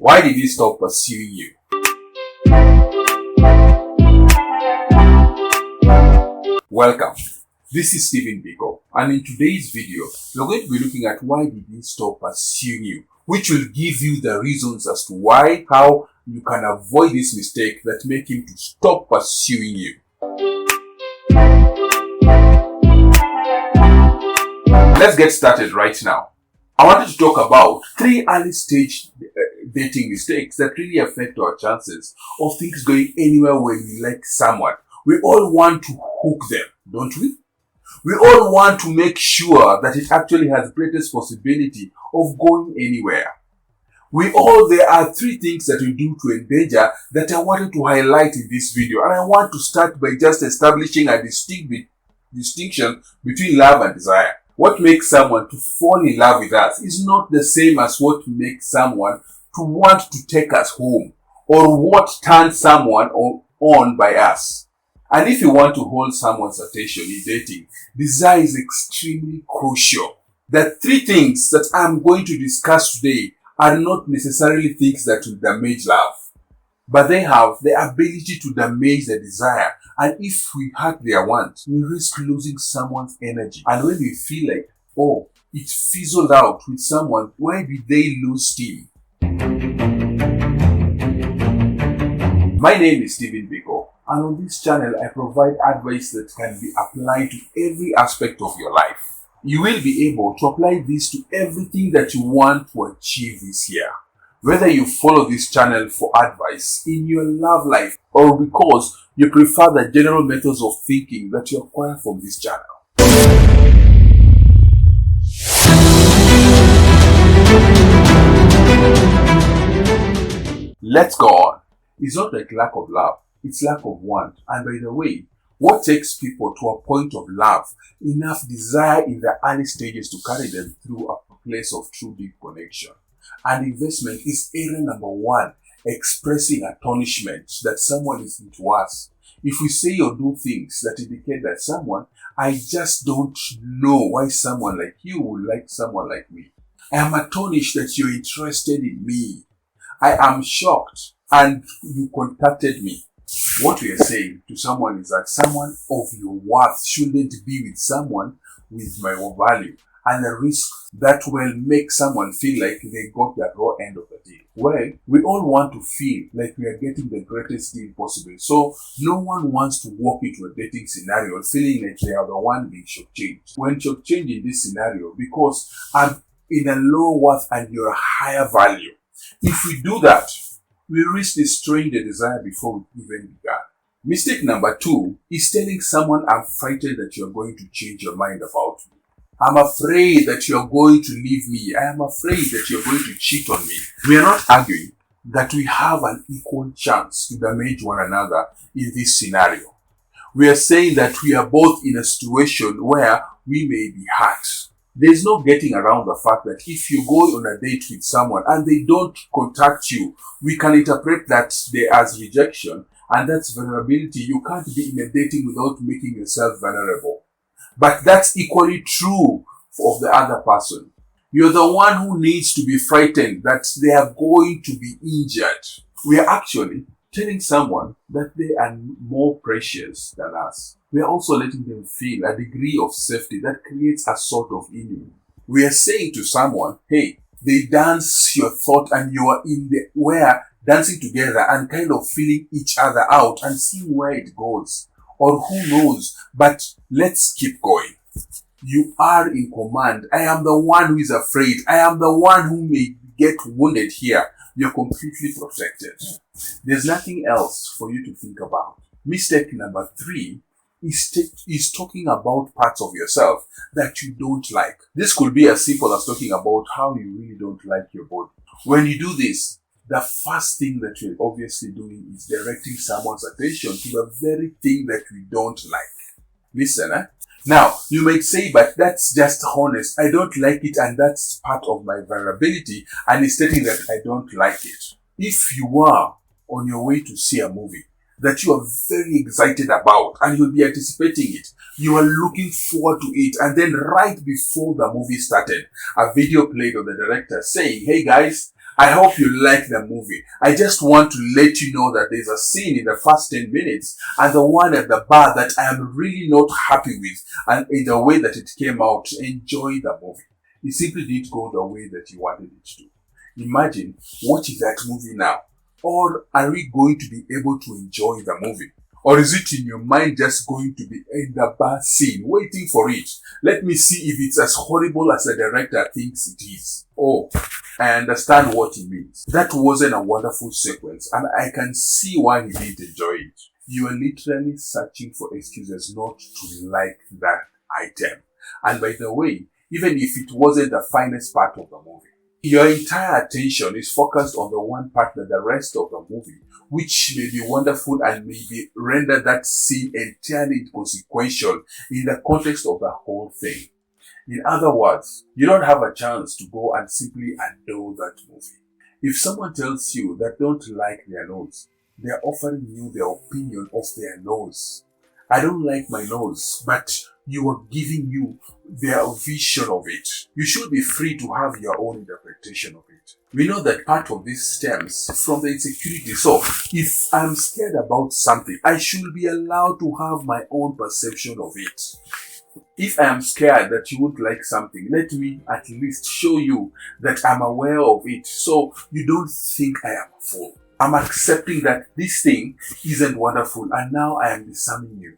Why did he stop pursuing you? Welcome. This is Stephen Biko, and in today's video, we're going to be looking at why did he stop pursuing you, which will give you the reasons as to why, how you can avoid this mistake that make him to stop pursuing you. Let's get started right now. I wanted to talk about 3 early stage dating mistakes that really affect our chances of things going anywhere when we like someone. We all want to hook them, don't we? We all want to make sure that it actually has greatest possibility of going anywhere. There are 3 things that we do to endanger that I wanted to highlight in this video. And I want to start by just establishing a distinction between love and desire. What makes someone to fall in love with us is not the same as what makes someone to want to take us home, or what turns someone on by us. And if you want to hold someone's attention in dating, desire is extremely crucial. The 3 things that I'm going to discuss today are not necessarily things that will damage love, but they have the ability to damage the desire. And if we hurt their want, we risk losing someone's energy. And when we feel like, oh, it fizzled out with someone, why did they lose steam? My name is Stephen Biko, and on this channel I provide advice that can be applied to every aspect of your life. You will be able to apply this to everything that you want to achieve this year. Whether you follow this channel for advice in your love life or because you prefer the general methods of thinking that you acquire from this channel. Let's go on. It's not like lack of love, it's lack of want. And by the way, what takes people to a point of love, enough desire in the early stages to carry them through a place of true deep connection and investment is area number 1, expressing astonishment that someone is into us. If we say or do things that indicate that I just don't know why someone like you would like someone like me. I am astonished that you're interested in me. I am shocked and you contacted me. What we are saying to someone is that someone of your worth shouldn't be with someone with my value, and the risk that will make someone feel like they got the raw end of the deal. Well, we all want to feel like we are getting the greatest deal possible, so no one wants to walk into a dating scenario feeling like they are the one being shortchanged. When shortchanged in this scenario, because I'm in a low worth and you're a higher value. If we do that, we risk destroying the desire before we even began. Mistake number 2 is telling someone, I'm frightened that you're going to change your mind about me. I'm afraid that you're going to leave me. I am afraid that you're going to cheat on me. We are not arguing that we have an equal chance to damage one another in this scenario. We are saying that we are both in a situation where we may be hurt. There's no getting around the fact that if you go on a date with someone and they don't contact you, we can interpret that as rejection, and that's vulnerability. You can't be in a dating without making yourself vulnerable. But that's equally true of the other person. You're the one who needs to be frightened that they are going to be injured. We are actually telling someone that they are more precious than us. We are also letting them feel a degree of safety that creates a sort of union. We are saying to someone, hey, they dance your thought and you are dancing together and kind of feeling each other out and seeing where it goes. Or who knows, but let's keep going. You are in command. I am the one who is afraid. I am the one who may get wounded here. You're completely protected. There's nothing else for you to think about. Mistake number 3 is talking about parts of yourself that you don't like. This could be as simple as talking about how you really don't like your body. When you do this, the first thing that you're obviously doing is directing someone's attention to the very thing that we don't like. Listen, Now, you might say, but that's just honest. I don't like it, and that's part of my vulnerability, and it's stating that I don't like it. If you are on your way to see a movie that you are very excited about and you'll be anticipating it, you are looking forward to it, and then right before the movie started, a video played of the director saying, hey guys, I hope you like the movie. I just want to let you know that there's a scene in the first 10 minutes and the one at the bar that I am really not happy with, and in the way that it came out. Enjoy the movie. It simply didn't go the way that you wanted it to. Imagine watching that movie now. Or are we going to be able to enjoy the movie? Or is it in your mind just going to be in the bar scene, waiting for it? Let me see if it's as horrible as the director thinks it is. Oh, I understand what he means. That wasn't a wonderful sequence, and I can see why he didn't enjoy it. You are literally searching for excuses not to like that item. And by the way, even if it wasn't the finest part of the movie, your entire attention is focused on the one part that the rest of the movie, which may be wonderful and may be render that scene entirely inconsequential in the context of the whole thing. In other words, you don't have a chance to go and simply adore that movie. If someone tells you that don't like their nose, they are offering you their opinion of their nose. I don't like my nose, but you are giving you their vision of it. You should be free to have your own interpretation of it. We know that part of this stems from the insecurity. So, if I'm scared about something, I should be allowed to have my own perception of it. If I am scared that you would like something, let me at least show you that I'm aware of it, so you don't think I am a fool. I'm accepting that this thing isn't wonderful, and now I am disarming you.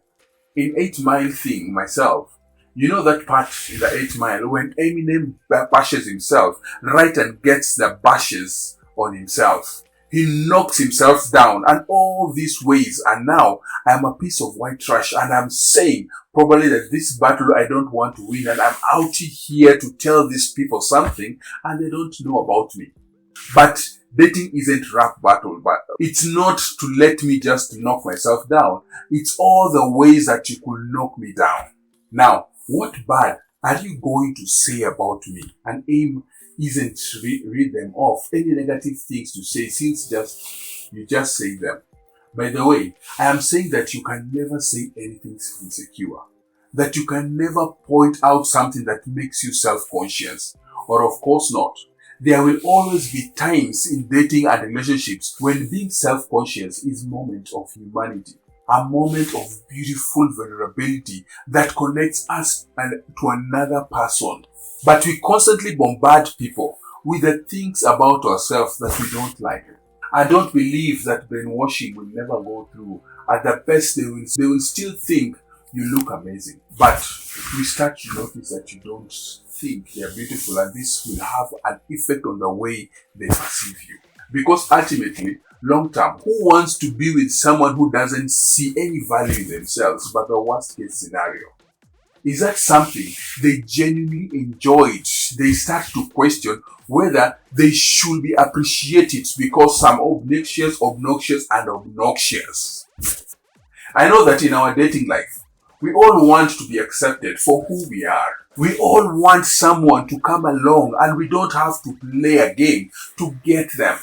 In 8 Mile thing myself, you know that part in the 8 Mile when Eminem bashes himself, right, and gets the bashes on himself. He knocks himself down and all these ways, and now I am a piece of white trash, and I'm saying probably that this battle I don't want to win, and I'm out here to tell these people something and they don't know about me. But dating isn't rap battle, but it's not to let me just knock myself down. It's all the ways that you could knock me down. Now, what bad are you going to say about me? And aim isn't read them off. Any negative things to say, since you just say them. By the way, I am saying that you can never say anything insecure. That you can never point out something that makes you self-conscious. Or of course not. There will always be times in dating and relationships when being self-conscious is a moment of humanity. A moment of beautiful vulnerability that connects us to another person. But we constantly bombard people with the things about ourselves that we don't like. I don't believe that brainwashing will never go through. At the best, they will still think you look amazing. But we start to notice that you don't think they're beautiful, and this will have an effect on the way they perceive you. Because ultimately, long term, who wants to be with someone who doesn't see any value in themselves but the worst case scenario? Is that something they genuinely enjoyed? They start to question whether they should be appreciated because some obnoxious. I know that in our dating life, we all want to be accepted for who we are. We all want someone to come along, and we don't have to play a game to get them.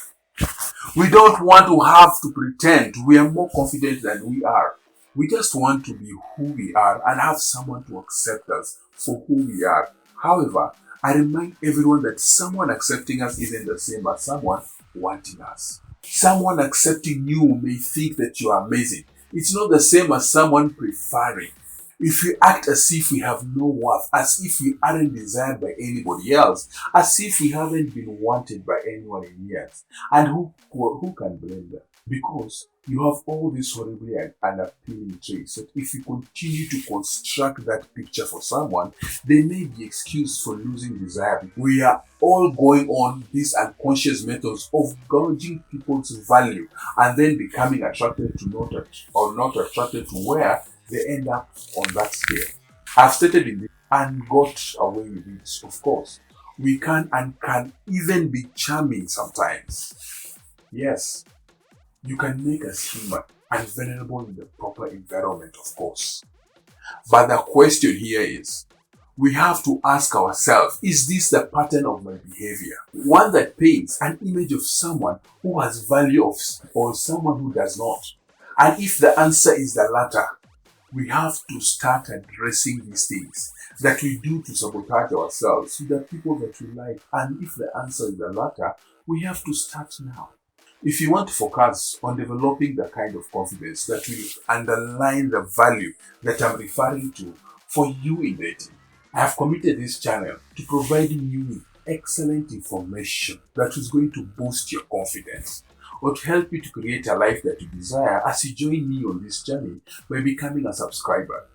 We don't want to have to pretend we are more confident than we are. We just want to be who we are and have someone to accept us for who we are. However, I remind everyone that someone accepting us isn't the same as someone wanting us. Someone accepting you may think that you are amazing. It's not the same as someone preferring. If we act as if we have no worth, as if we aren't desired by anybody else, as if we haven't been wanted by anyone in years, and who can blame them? Because you have all these horribly unappealing traits that if you continue to construct that picture for someone, they may be excused for losing desire. We are all going on these unconscious methods of gauging people's value and then becoming attracted to not attracted to where they end up on that scale. I've stated in this and got away with it, of course. We can even be charming sometimes. Yes, you can make us human and vulnerable in the proper environment, of course. But the question here is, we have to ask ourselves, is this the pattern of my behavior? One that paints an image of someone who has value or someone who does not? And if the answer is the latter, we have to start addressing these things that we do to sabotage ourselves with the people that we like. And if the answer is the latter, We have to start now. If you want to focus on developing the kind of confidence that will underline the value that I'm referring to for you in dating, I have committed this channel to providing you with excellent information that is going to boost your confidence or to help you to create a life that you desire as you join me on this journey by becoming a subscriber.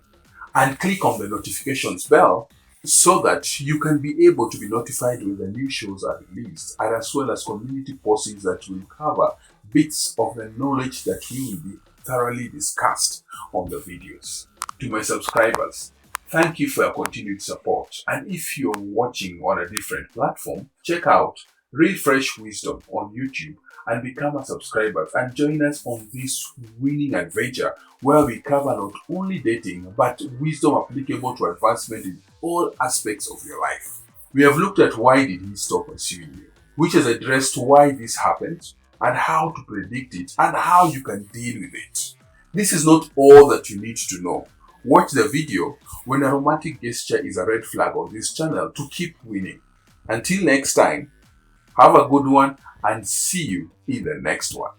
And click on the notifications bell so that you can be able to be notified when the new shows are released, and as well as community postings that will cover bits of the knowledge that will be thoroughly discussed on the videos. To my subscribers, thank you for your continued support. And if you're watching on a different platform, check out Real Fresh Wisdom on YouTube and become a subscriber and join us on this winning adventure where we cover not only dating but wisdom applicable to advancement in all aspects of your life. We have looked at why did he stop pursuing you, which has addressed why this happened and how to predict it and how you can deal with it. This is not all that you need to know. Watch the video when a romantic gesture is a red flag on this channel to keep winning. Until next time, have a good one and see you in the next one.